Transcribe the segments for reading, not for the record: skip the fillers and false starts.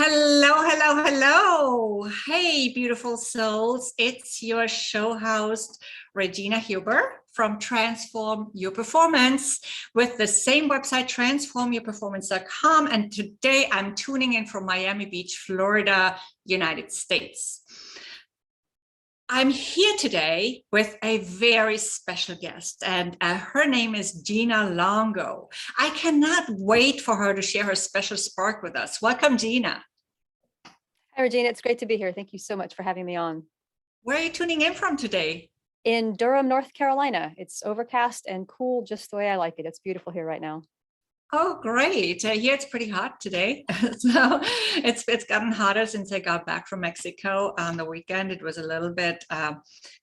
Hello, hello, hello. Hey, beautiful souls. It's your show host, Regina Huber from Transform Your Performance with the same website, transformyourperformance.com. And today I'm tuning in from Miami Beach, Florida, United States. I'm here today with a very special guest, and her name is Gina Longo. I cannot wait for her to share her special spark with us. Welcome, Gina. Hi, Regina. It's great to be here. Thank you so much for having me on. Where are you tuning in from today? In Durham, North Carolina. It's overcast and cool, just the way I like it. It's beautiful here right now. Oh, great. Here it's pretty hot today. So it's gotten hotter since I got back from Mexico on the weekend. It was a little bit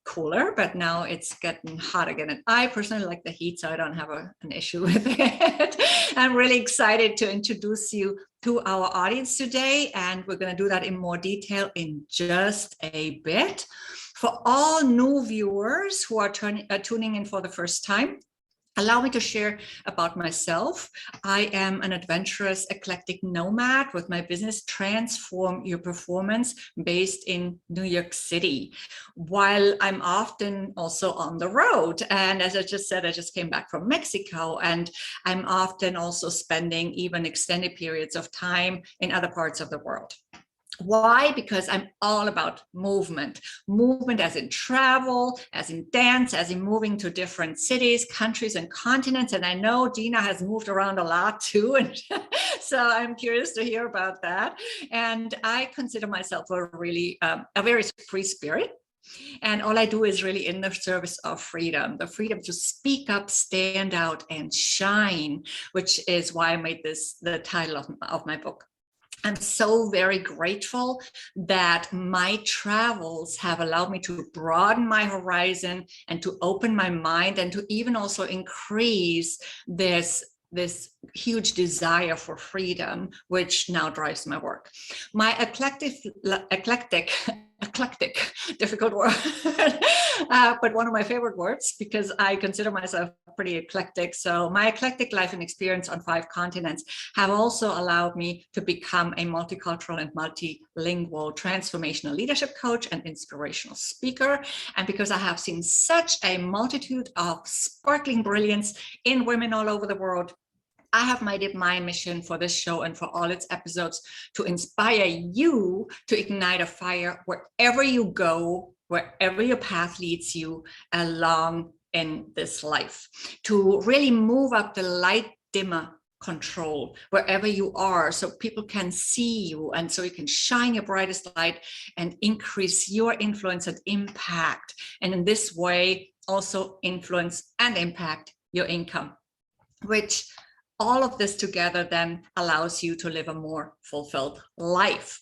cooler, but now it's getting hot again. And I personally like the heat, so I don't have an issue with it. I'm really excited to introduce you to our audience today, and we're going to do that in more detail in just a bit. For all new viewers who are tuning in for the first time, allow me to share about myself. I am an adventurous, eclectic nomad with my business Transform Your Performance based in New York City, while I'm often also on the road. And as I just said, I just came back from Mexico, and I'm often also spending even extended periods of time in other parts of the world. Why? Because I'm all about movement as in travel, as in dance, as in moving to different cities, countries, and continents. And I know Gina has moved around a lot too. And so I'm curious to hear about that. And I consider myself a very free spirit. And all I do is really in the service of freedom, the freedom to speak up, stand out, and shine, which is why I made this the title of my book. I'm so very grateful that my travels have allowed me to broaden my horizon and to open my mind and to even also increase this huge desire for freedom, which now drives my work. My eclectic, difficult word, but one of my favorite words because I consider myself pretty eclectic. So my eclectic life and experience on 5 continents have also allowed me to become a multicultural and multilingual transformational leadership coach and inspirational speaker. And because I have seen such a multitude of sparkling brilliance in women all over the world, I have made it my mission for this show and for all its episodes to inspire you to ignite a fire wherever you go, wherever your path leads you along in this life, to really move up the light dimmer control wherever you are so people can see you and so you can shine your brightest light and increase your influence and impact. And in this way, also influence and impact your income, which all of this together then allows you to live a more fulfilled life.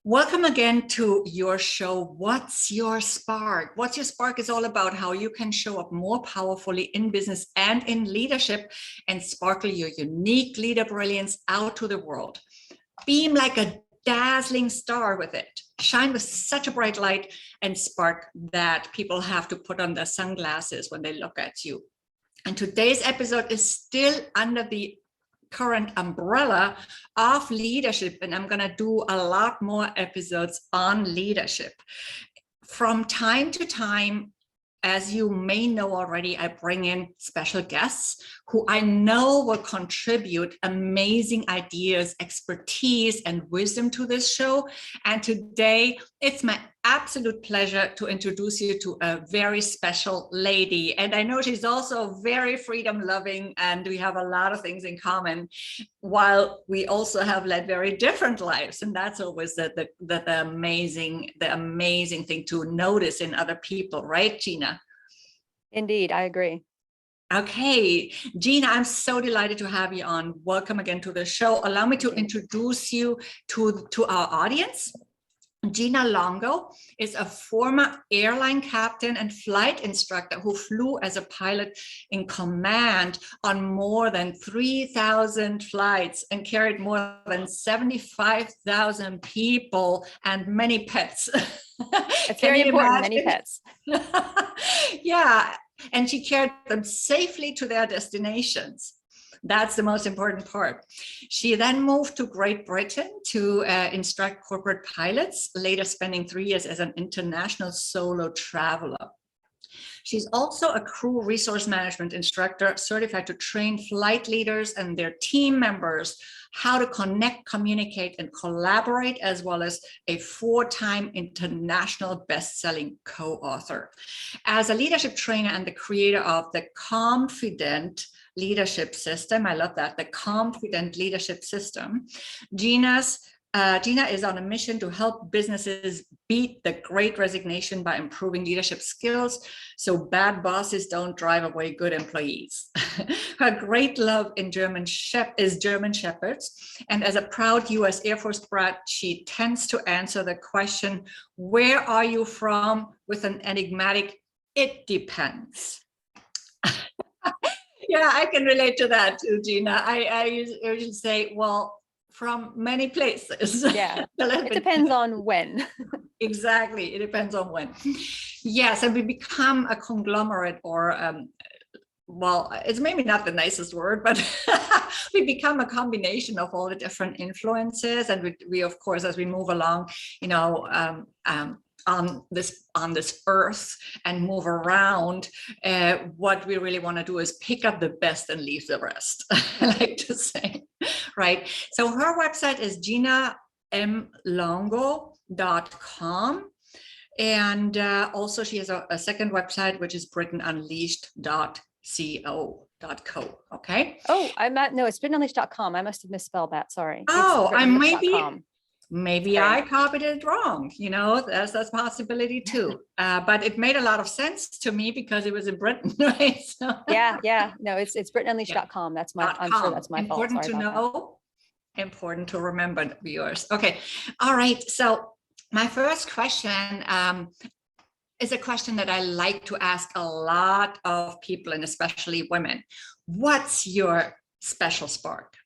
Welcome again to your show, What's Your Spark? What's Your Spark is all about how you can show up more powerfully in business and in leadership and sparkle your unique leader brilliance out to the world. Beam like a dazzling star with it. Shine with such a bright light and spark that people have to put on their sunglasses when they look at you. And today's episode is still under the current umbrella of leadership, and I'm going to do a lot more episodes on leadership. From time to time, as you may know already, I bring in special guests who I know will contribute amazing ideas, expertise, and wisdom to this show. And today, it's my absolute pleasure to introduce you to a very special lady. And I know she's also very freedom loving, and we have a lot of things in common, while we also have led very different lives. And that's always the amazing thing to notice in other people, right, Gina? Indeed, I agree. Okay, Gina, I'm so delighted to have you on. Welcome again to the show. Allow me to introduce you to our audience. Gina Longo is a former airline captain and flight instructor who flew as a pilot in command on more than 3,000 flights and carried more than 75,000 people and many pets. It's very important, many pets. Yeah, and she carried them safely to their destinations. That's the most important part. She then moved to Great Britain to instruct corporate pilots, later spending 3 years as an international solo traveler. She's also a crew resource management instructor certified to train flight leaders and their team members how to connect, communicate, and collaborate, as well as a 4-time international best-selling co-author. As a leadership trainer and the creator of the Confident Leadership System, I love that, the Confident Leadership System, Gina is on a mission to help businesses beat the Great Resignation by improving leadership skills so bad bosses don't drive away good employees. Her great love in is German Shepherds, and as a proud US Air Force brat, she tends to answer the question, where are you from, with an enigmatic, it depends. Yeah, I can relate to that too, Gina. I usually say, well, from many places. Yeah, it depends on when. Exactly, it depends on when. Yes, and we become a conglomerate, or well, it's maybe not the nicest word, but we become a combination of all the different influences, and we of course, as we move along, you know, on this earth and move around, what we really want to do is pick up the best and leave the rest. I like to say, right? So her website is ginamlongo.com, and also she has a second website, which is brittainunleashed.co. Okay. Oh, no, it's brittainunleashed.com. I must have misspelled that. Sorry. Oh, I maybe I copied it wrong. You know, that's a possibility too. But it made a lot of sense to me because it was in Britain, right? So, yeah. No, it's brittainunleashed.com. That's my, I'm sure that's my fault. Important to know, important to remember, viewers. Okay. All right. So my first question is a question that I like to ask a lot of people, and especially women. What's your special spark?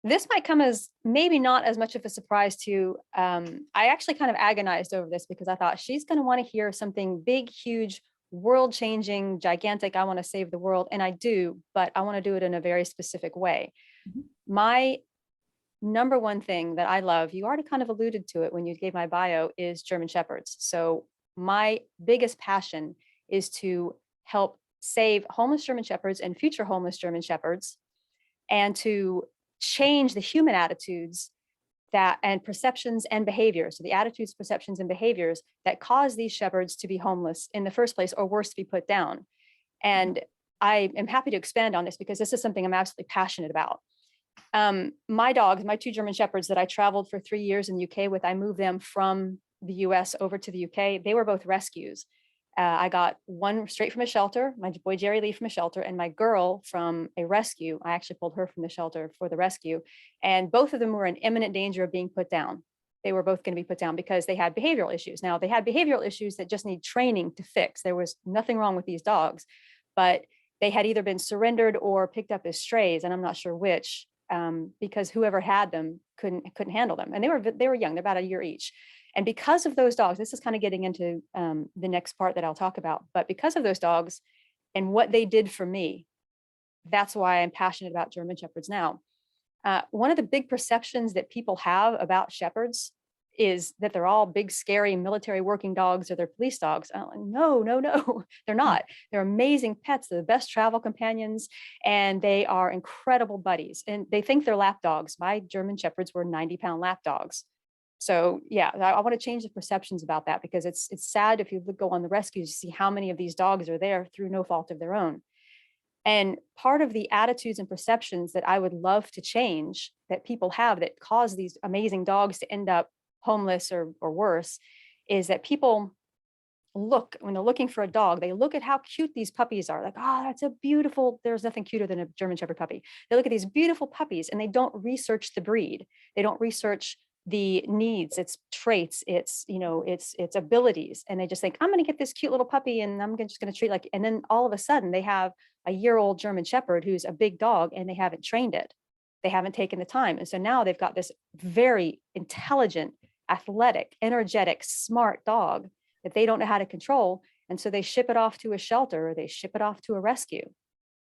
This might come as maybe not as much of a surprise to, I actually kind of agonized over this because I thought she's going to want to hear something big, huge, world-changing, gigantic. I want to save the world. And I do, but I want to do it in a very specific way. Mm-hmm. My number one thing that I love, you already kind of alluded to it when you gave my bio, is German Shepherds. So my biggest passion is to help save homeless German Shepherds and future homeless German Shepherds, and to change the human attitudes and perceptions and behaviors. So the attitudes, perceptions, and behaviors that cause these shepherds to be homeless in the first place, or worse, to be put down. And I am happy to expand on this because this is something I'm absolutely passionate about. My dogs, my 2 German Shepherds that I traveled for 3 years in the UK with, I moved them from the US over to the UK. They were both rescues. I got one straight from a shelter, my boy Jerry Lee from a shelter, and my girl from a rescue. I actually pulled her from the shelter for the rescue. And both of them were in imminent danger of being put down. They were both going to be put down because they had behavioral issues. Now, they had behavioral issues that just need training to fix. There was nothing wrong with these dogs, but they had either been surrendered or picked up as strays, and I'm not sure which, because whoever had them couldn't handle them. And they were young, they're about a year each. And because of those dogs, this is kind of getting into the next part that I'll talk about, but because of those dogs and what they did for me, that's why I'm passionate about German Shepherds now. One of the big perceptions that people have about Shepherds is that they're all big, scary military working dogs, or they're police dogs. No, they're not. They're amazing pets. They're the best travel companions, and they are incredible buddies. And they think they're lap dogs. My German Shepherds were 90-pound lap dogs. So yeah, I want to change the perceptions about that, because it's sad if you go on the rescues, you see how many of these dogs are there through no fault of their own. And part of the attitudes and perceptions that I would love to change that people have that cause these amazing dogs to end up homeless or worse, is that people look, when they're looking for a dog, they look at how cute these puppies are. Like, oh, that's a beautiful, there's nothing cuter than a German Shepherd puppy. They look at these beautiful puppies and they don't research the breed. They don't research the needs, its traits, its abilities. And they just think, I'm going to get this cute little puppy and I'm just going to treat like, and then all of a sudden they have a year-old German Shepherd who's a big dog and they haven't trained it. They haven't taken the time. And so now they've got this very intelligent, athletic, energetic, smart dog that they don't know how to control. And so they ship it off to a shelter, or they ship it off to a rescue.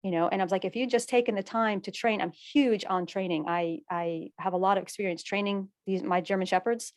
And I was like, if you just taken the time to train, I'm huge on training. I have a lot of experience training my German Shepherds,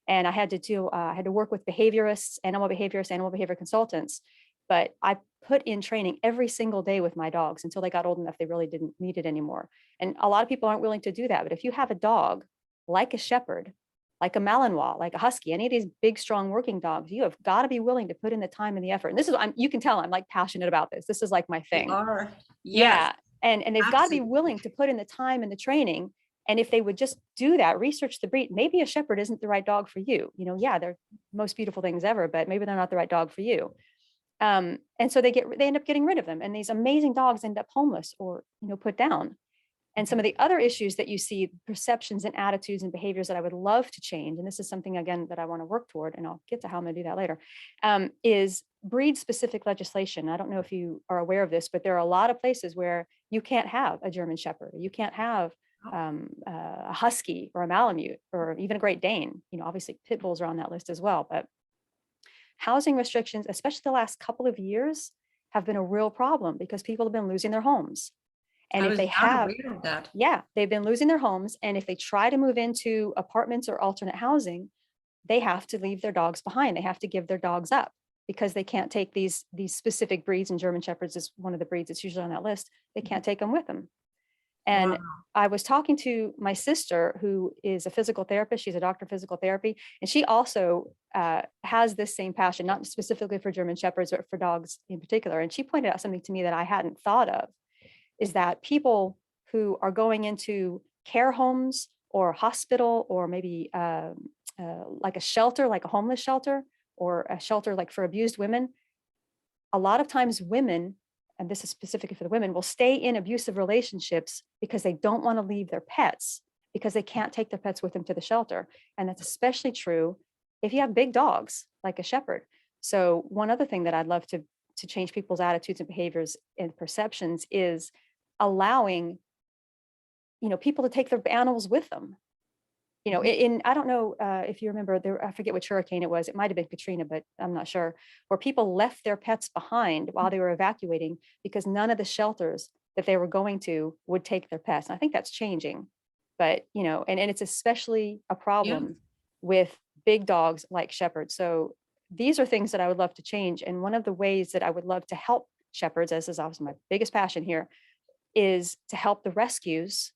and I had to work with behaviorists, animal behavior consultants. But I put in training every single day with my dogs until they got old enough they really didn't need it anymore. And a lot of people aren't willing to do that. But if you have a dog like a Shepherd, like a Malinois, like a Husky, any of these big, strong working dogs, you have got to be willing to put in the time and the effort. And this is, you can tell I'm like passionate about this. This is like my You thing. are. Yes, Yeah. And they've got to be willing to put in the time and the training. And if they would just do that, research the breed, maybe a Shepherd isn't the right dog for you. Yeah, they're most beautiful things ever, but maybe they're not the right dog for you. And so they end up getting rid of them. And these amazing dogs end up homeless or, put down. And some of the other issues that you see, perceptions and attitudes and behaviors that I would love to change, and this is something, again, that I want to work toward, and I'll get to how I'm going to do that later, is breed-specific legislation. I don't know if you are aware of this, but there are a lot of places where you can't have a German Shepherd. You can't have a Husky or a Malamute or even a Great Dane. Obviously, pit bulls are on that list as well. But housing restrictions, especially the last couple of years, have been a real problem because people have been losing their homes. And if they have, yeah, they've been losing their homes. And if they try to move into apartments or alternate housing, they have to leave their dogs behind. They have to give their dogs up because they can't take these specific breeds. And German Shepherds is one of the breeds that's usually on that list. They can't take them with them. And I was talking to my sister, who is a physical therapist. She's a doctor of physical therapy. And she also has this same passion, not specifically for German Shepherds, but for dogs in particular. And she pointed out something to me that I hadn't thought of, is that people who are going into care homes or hospital, or maybe like a shelter, like a homeless shelter, or a shelter like for abused women, a lot of times women, and this is specifically for the women, will stay in abusive relationships because they don't want to leave their pets, because they can't take their pets with them to the shelter. And that's especially true if you have big dogs like a Shepherd. So one other thing that I'd love to change people's attitudes and behaviors and perceptions is allowing, people to take their animals with them. I don't know if you remember, I forget which hurricane it was. It might have been Katrina, but I'm not sure, where people left their pets behind while they were evacuating because none of the shelters that they were going to would take their pets. And I think that's changing, but and it's especially a problem with big dogs like Shepherds. So these are things that I would love to change. And one of the ways that I would love to help Shepherds, as is obviously my biggest passion here, is to help the rescues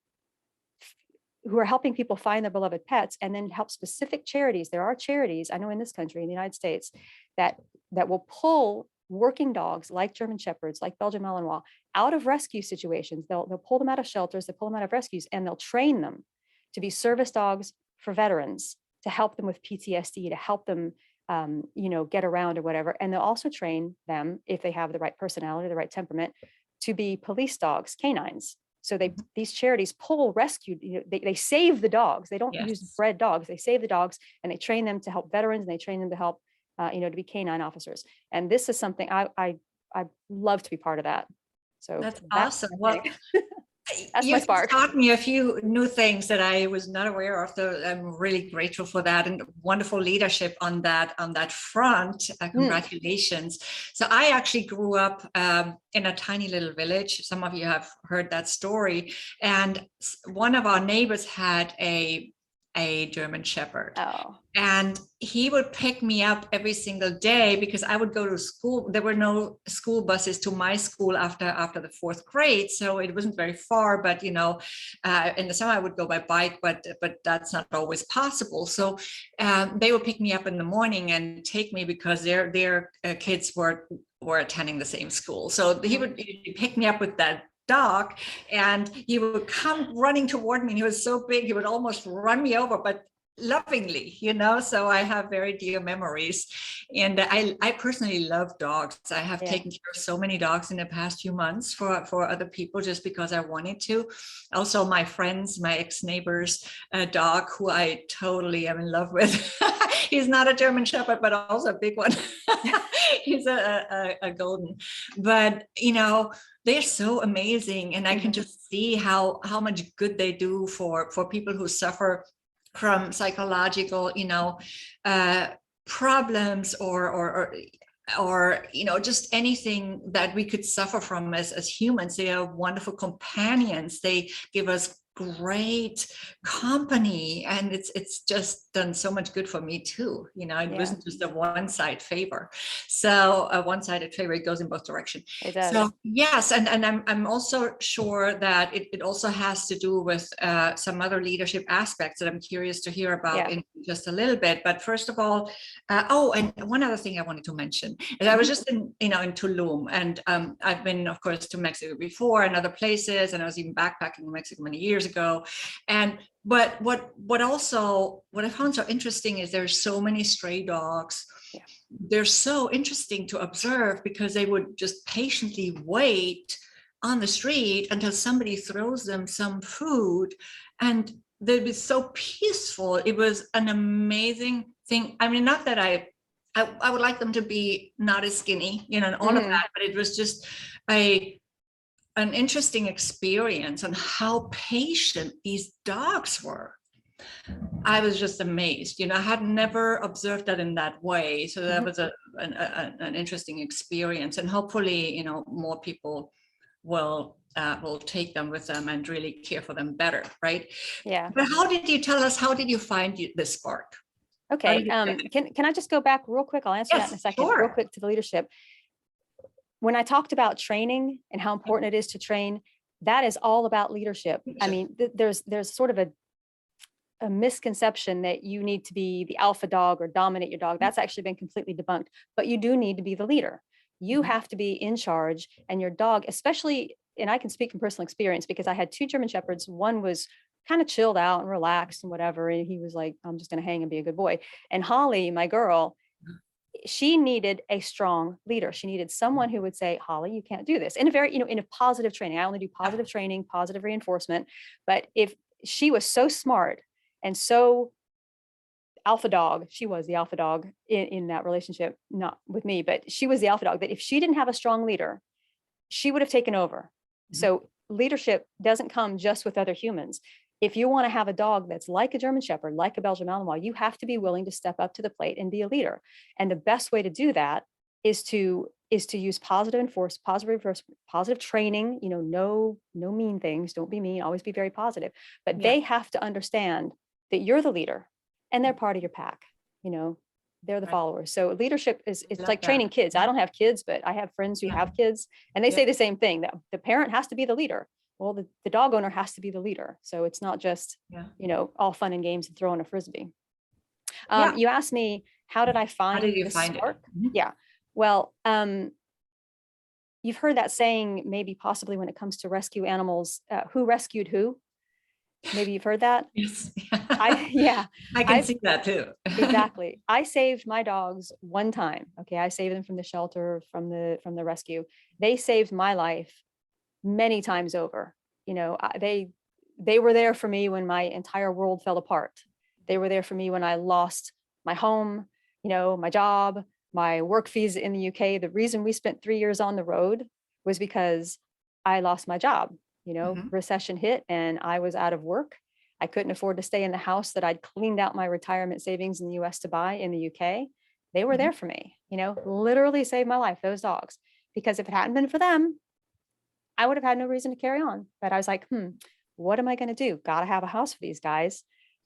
who are helping people find their beloved pets, and then help specific charities. There are charities, I know in this country, in the United States, that will pull working dogs like German Shepherds, like Belgian Malinois, out of rescue situations. They'll pull them out of shelters, they'll pull them out of rescues, and they'll train them to be service dogs for veterans, to help them with PTSD, to help them get around or whatever. And they'll also train them, if they have the right personality, the right temperament, to be police dogs, canines. So these charities pull rescue, they save the dogs. They don't use bred dogs. They save the dogs, and they train them to help veterans, and they train them to help, to be canine officers. And this is something I love to be part of that. So that's awesome. Well, that's my spark. You taught me a few new things that I was not aware of. So I'm really grateful for that, and wonderful leadership on that front. Congratulations. So I actually grew up in a tiny little village. Some of you have heard that story. And one of our neighbors had a German Shepherd. Oh. And he would pick me up every single day because I would go to school. There were no school buses to my school after the 4th grade. So it wasn't very far, but in the summer I would go by bike, but that's not always possible. So they would pick me up in the morning and take me because their kids were attending the same school. So he would pick me up with that dog, and he would come running toward me, and he was so big he would almost run me over, but lovingly, so I have very dear memories. And I personally love dogs. I have taken care of so many dogs in the past few months for other people, just because I wanted to. Also, my friends, my ex-neighbor's dog, who I totally am in love with. He's not a German Shepherd, but also a big one. He's a golden, but they're so amazing, and I can just see how much good they do for people who suffer from psychological, problems or or just anything that we could suffer from as humans. They are wonderful companions. They give us great company, and it's just done so much good for me too. It Yeah, wasn't just a one-side favor. So a one-sided favor, it goes in both directions. it So does. yes, and I'm also sure that it also has to do with some other leadership aspects that I'm curious to hear about Yeah. in just a little bit. But first of all, oh, and one other thing I wanted to mention is I was just in Tulum, and I've been, of course, to Mexico before and other places, and I was even backpacking in Mexico many years ago. And but what I found so interesting is there's so many stray dogs. Yeah. They're so interesting to observe because they would just patiently wait on the street until somebody throws them some food, and they'd be so peaceful. It was an amazing thing. I mean, not that I would like them to be not as skinny, and all of that, but it was just an interesting experience on how patient these dogs were. I was just amazed. I had never observed that in that way. So that was an interesting experience, and hopefully, more people will take them with them and really care for them better, right? Yeah. But how did you find this spark? Okay. Can I just go back real quick? I'll answer that in a second. Sure. Real quick to the leadership. When I talked about training and how important it is to train, that is all about leadership. I mean, there's sort of a misconception that you need to be the alpha dog or dominate your dog. That's actually been completely debunked, but you do need to be the leader. You have to be in charge, and your dog, especially, and I can speak from personal experience because I had 2 German Shepherds. One was kind of chilled out and relaxed and whatever. And he was like, I'm just going to hang and be a good boy. And Holly, my girl, she needed a strong leader. She needed someone who would say, Holly, you can't do this, in a very, in a positive training. I only do positive training, positive reinforcement. But if she was so smart and so alpha dog, she was the alpha dog in that relationship, not with me, but she was the alpha dog, that if she didn't have a strong leader, she would have taken over. So leadership doesn't come just with other humans. If you want to have a dog that's like a German Shepherd, like a Belgian Malinois, you have to be willing to step up to the plate and be a leader. And the best way to do that is to use positive training. No mean things. Don't be mean. Always be very positive. But they have to understand that you're the leader, and they're part of your pack. They're the followers. So leadership is like training kids. I don't have kids, but I have friends who have kids, and they say the same thing, that the parent has to be the leader. Well, the dog owner has to be the leader. So it's not just, all fun and games and throwing a Frisbee. You asked me, how did I find the spark? Yeah. Well, you've heard that saying, maybe possibly when it comes to rescue animals, who rescued who? Maybe you've heard that. Yes. I can see that too. Exactly. I saved my dogs one time. Okay. I saved them from the shelter, from the rescue. They saved my life many times over. They were there for me when my entire world fell apart. They were there for me when I lost my home, my job, my work visa in the UK. The reason we spent 3 years on the road was because I lost my job. Recession hit and I was out of work. I couldn't afford to stay in the house that I'd cleaned out my retirement savings in the US to buy in the UK. They were there for me, literally saved my life, those dogs. Because if it hadn't been for them, I would have had no reason to carry on. But I was like, what am I going to do? Got to have a house for these guys,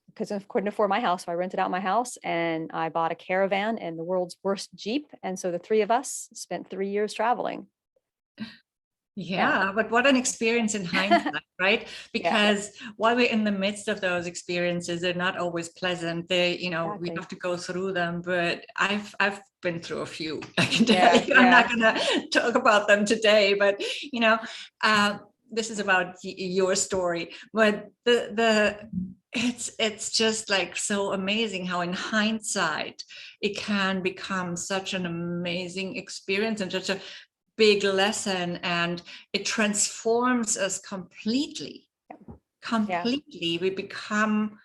because I couldn't afford my house. So I rented out my house and I bought a caravan and the world's worst Jeep. And so the 3 of us spent 3 years traveling. Yeah, but what an experience in hindsight, right? Because while we're in the midst of those experiences, they're not always pleasant. We have to go through them. But I've been through a few. I can tell you. I'm not going to talk about them today, but this is about your story. But it's just like so amazing how in hindsight it can become such an amazing experience and such a big lesson, and it transforms us completely. We become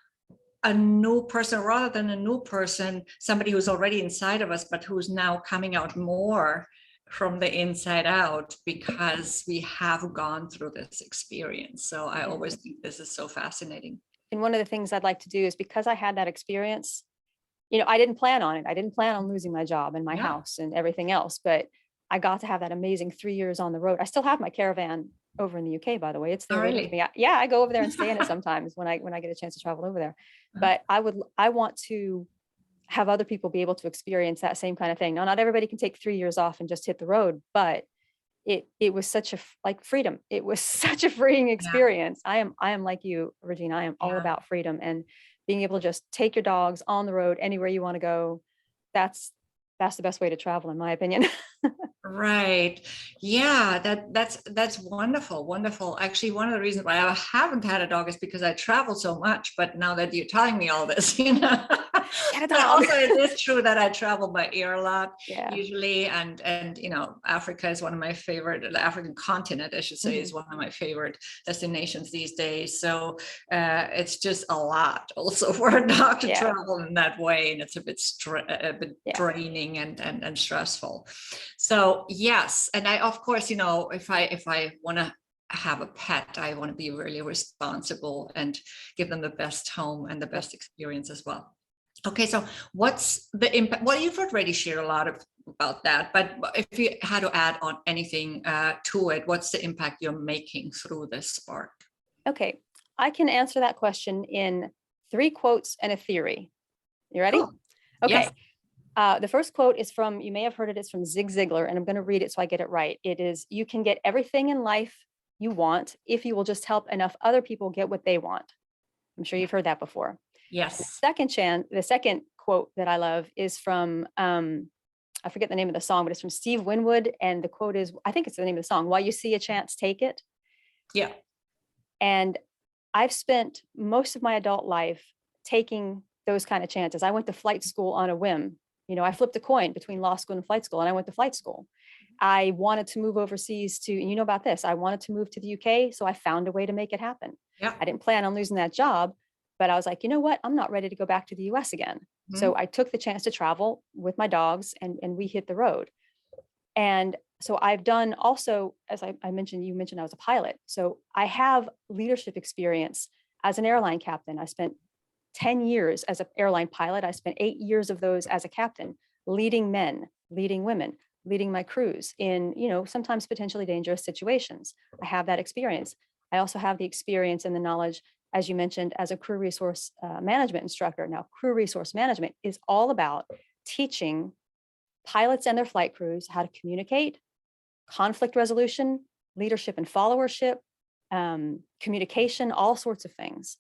a new person, rather than a new person, somebody who's already inside of us, but who's now coming out more from the inside out because we have gone through this experience. So I always think this is so fascinating. And one of the things I'd like to do is, because I had that experience, I didn't plan on it. I didn't plan on losing my job and my Yeah. house and everything else, but I got to have that amazing 3 years on the road. I still have my caravan over in the UK, by the way. It's Oh, there waiting for really? me. Yeah, I go over there and stay in it sometimes when I get a chance to travel over there. But I want to have other people be able to experience that same kind of thing. Now, not everybody can take 3 years off and just hit the road, but it was such a like freedom. It was such a freeing Yeah. experience. I am like you, Regina. I am all Yeah. about freedom and being able to just take your dogs on the road anywhere you want to go. That's the best way to travel, in my opinion. Right. Yeah, that's wonderful. Wonderful. Actually, one of the reasons why I haven't had a dog is because I travel so much. But now that you're telling me all this, Get a but dog. also it is true that I travel by air a lot Yeah. usually, and Africa is one of my favorite. The African continent, I should say, Mhm. is one of my favorite destinations these days. So it's just a lot also for a dog to Yeah. travel in that way, and it's a bit Yeah. draining and stressful. So yes, and I of course, if I want to have a pet, I want to be really responsible and give them the best home and the Yep. best experience as well. Okay, so what's the impact? Well, you've already shared a lot about that, but if you had to add on anything to it, what's the impact you're making through this spark? Okay. I can answer that question in 3 quotes and a theory. You ready? Cool. Yes. Okay. The first quote is from, you may have heard it, it's from Zig Ziglar, and I'm going to read it so I get it right. It is, "You can get everything in life you want if you will just help enough other people get what they want." I'm sure you've heard that before. Yes. The second quote that I love is from, I forget the name of the song, but it's from Steve Winwood. And the quote is, I think it's the name of the song, "While you see a chance, take it." Yeah. And I've spent most of my adult life taking those kind of chances. I went to flight school on a whim. I flipped a coin between law school and flight school, and I went to flight school. I wanted to move overseas to, and you know about this, I wanted to move to the UK. So I found a way to make it happen. Yeah. I didn't plan on losing that job, but I was like, you know what? I'm not ready to go back to the US again. So Mhm. I took the chance to travel with my dogs, and we hit the road. And so I've done also, as I mentioned, you mentioned I was a pilot. So I have leadership experience as an airline captain. I spent 10 years as an airline pilot. I spent 8 years of those as a captain, leading men, leading women, leading my crews in, sometimes potentially dangerous situations. I have that experience. I also have the experience and the knowledge, as you mentioned, as a crew resource management instructor. Now, crew resource management is all about teaching pilots and their flight crews how to communicate, conflict resolution, leadership and followership, communication, all sorts of things.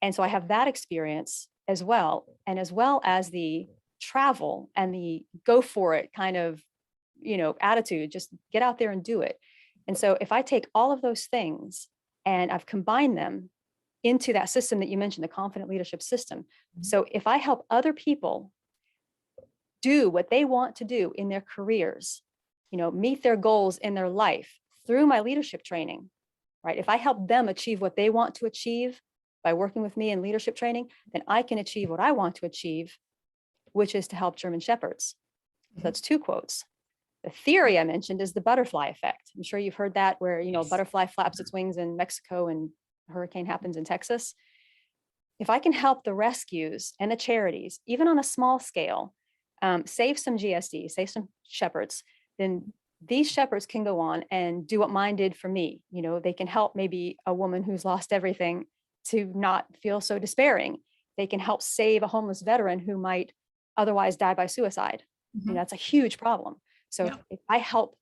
And so I have that experience as well, and as well as the travel and the go for it kind of, attitude, just get out there and do it. And so if I take all of those things and I've combined them into that system that you mentioned, the confident leadership system. So if I help other people do what they want to do in their careers, meet their goals in their life through my leadership training, right? If I help them achieve what they want to achieve by working with me in leadership training, then I can achieve what I want to achieve, which is to help German Shepherds. So that's 2 quotes. The theory I mentioned is the butterfly effect. I'm sure you've heard that, where, a Yes. butterfly flaps its wings in Mexico and a hurricane happens in Texas. If I can help the rescues and the charities, even on a small scale, save some GSD, save some shepherds, then these shepherds can go on and do what mine did for me. They can help maybe a woman who's lost everything to not feel so despairing. They can help save a homeless veteran who might otherwise die by suicide. Mhm. That's a huge problem. So Yeah. if I help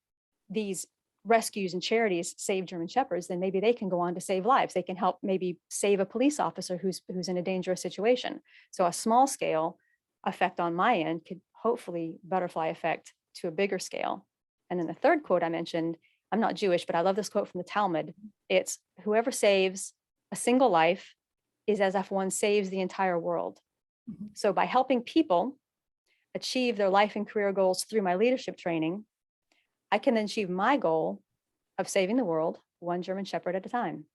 these rescues and charities save German Shepherds, then maybe they can go on to save lives. They can help maybe save a police officer who's in a dangerous situation. So a small scale effect on my end could hopefully butterfly effect to a bigger scale. And then the third quote I mentioned, I'm not Jewish, but I love this quote from the Talmud. It's, "Whoever saves a single life is as if one saves the entire world." Mhm. So by helping people achieve their life and career goals through my leadership training, I can then achieve my goal of saving the world one German Shepherd at a time.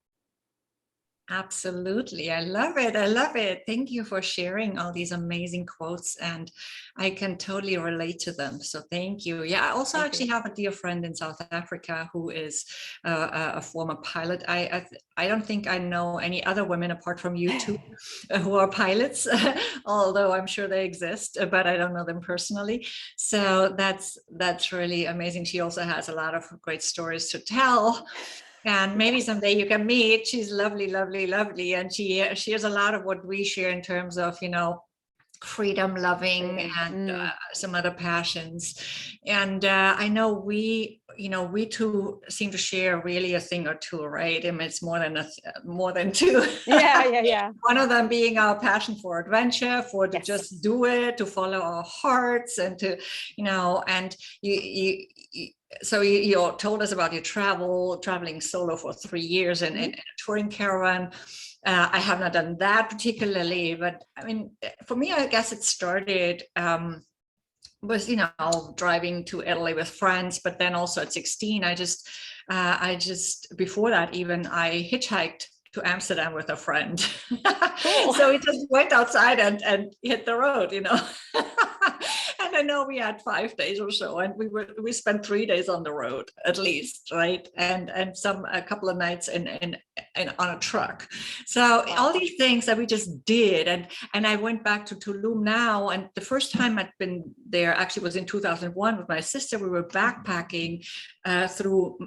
Absolutely. I love it. I love it. Thank you for sharing all these amazing quotes, and I can totally relate to them. So thank you. Yeah, I also Thank you. actually have a dear friend in South Africa who is a former pilot. I don't think I know any other women apart from you two who are pilots, although I'm sure they exist, but I don't know them personally. So that's really amazing. She also has a lot of great stories to tell, and maybe Yes. someday you can meet. She's lovely, lovely, lovely, and she has a lot of what we share in terms of, freedom loving Freedom. and some other passions. And I know we two seem to share really a thing or two, right? I mean, it's more than two. Yeah, yeah, yeah. One of them being our passion for adventure, for to Yes. just do it, to follow our hearts, and to, and you so you told us about your traveling solo for 3 years in a touring caravan. I have not done that particularly, but I mean, for me, I guess it started was driving to Italy with friends, but then also at 16, I just before that even I hitchhiked to Amsterdam with a friend. Cool. So we just went outside and hit the road. And I know we had 5 days or so, and we spent 3 days on the road at least, right? And a couple of nights in on a truck. So Wow. all these things that we just did, and I went back to Tulum now, and the first time I'd been there actually was in 2001 with my sister. We were backpacking through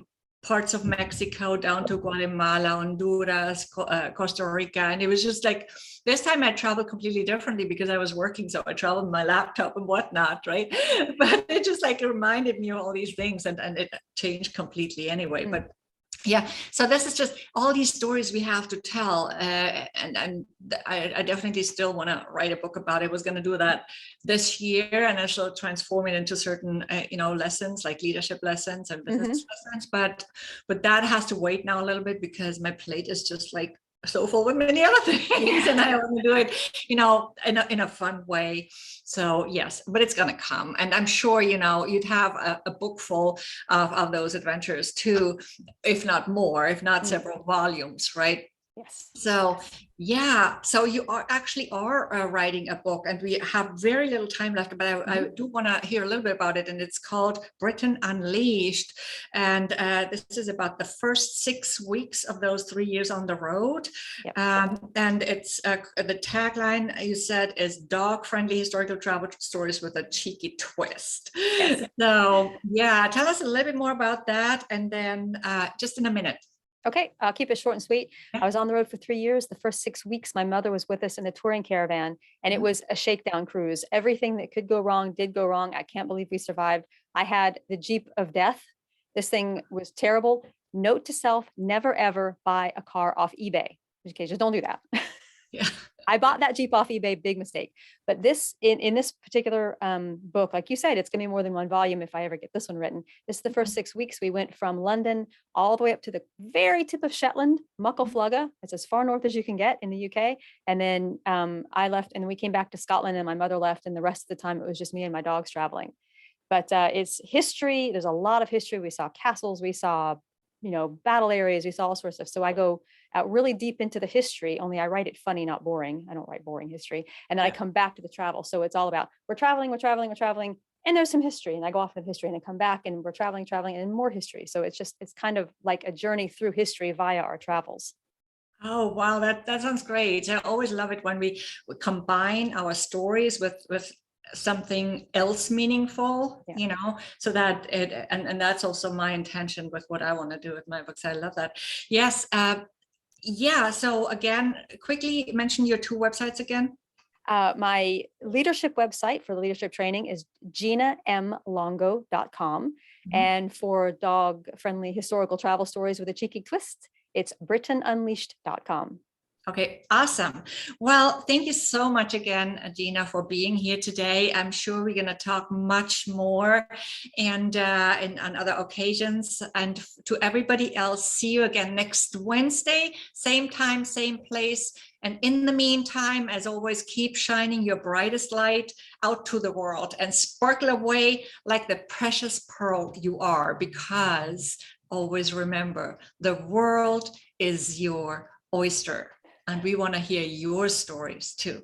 parts of Mexico down to Guatemala, Honduras, Costa Rica. And it was just like, this time I traveled completely differently because I was working. So I traveled with my laptop and whatnot, right? But it just like reminded me of all these things, and it changed completely anyway. But yeah, so this is just all these stories we have to tell, and I definitely still want to write a book about it. I was going to do that this year, and I shall transform it into certain lessons, like leadership lessons and business lessons, but that has to wait now a little bit because my plate is just like so full with many other things, and I want to do it in a fun way. So yes, but it's going to come, and I'm sure you'd have a book full of those adventures too, if not more, if not several volumes, right? Yes. So yeah, so you are writing a book, and we have very little time left, but I do want to hear a little bit about it. And it's called Britain Unleashed, and this is about the first 6 weeks of those 3 years on the road. Yep. And it's the tagline you said is dog-friendly historical travel stories with a cheeky twist. Yes. So yeah, tell us a little bit more about that, and then just in a minute. Okay, I'll keep it short and sweet. Yeah. I was on the road for 3 years. The first 6 weeks, my mother was with us in a touring caravan, and it was a shakedown cruise. Everything that could go wrong did go wrong. I can't believe we survived. I had the Jeep of death. This thing was terrible. Note to self, never ever buy a car off eBay. Okay, just don't do that. Yeah. I bought that Jeep off eBay, big mistake. But this in this particular book, like you said, it's gonna be more than one volume if I ever get this one written. This is the first 6 weeks. We went from London all the way up to the very tip of Shetland, Muckleflugga. It's as far north as you can get in the UK. And then I left, and we came back to Scotland, and my mother left, and the rest of the time it was just me and my dogs traveling. But it's history. There's a lot of history. We saw castles, we saw battle areas, we saw all sorts of stuff. So I go out really deep into the history, only I write it funny, not boring. I don't write boring history. And then I come back to the travel. So it's all about we're traveling, and there's some history, and I go off of history and then come back, and we're traveling, and more history. So it's kind of like a journey through history via our travels. Oh, wow, that sounds great. I always love it when we combine our stories with something else meaningful, so that and that's also my intention with what I want to do with my books. I love that. Yes. Yeah. So again, quickly mention your two websites again. My leadership website for the leadership training is ginamlongo.com. And for dog friendly historical travel stories with a cheeky twist, it's brittainunleashed.com. Okay, awesome. Well, thank you so much again, Gina, for being here today. I'm sure we're going to talk much more and on other occasions. And to everybody else, see you again next Wednesday, same time, same place. And in the meantime, as always, keep shining your brightest light out to the world and sparkle away like the precious pearl you are, because always remember, the world is your oyster. And we want to hear your stories too.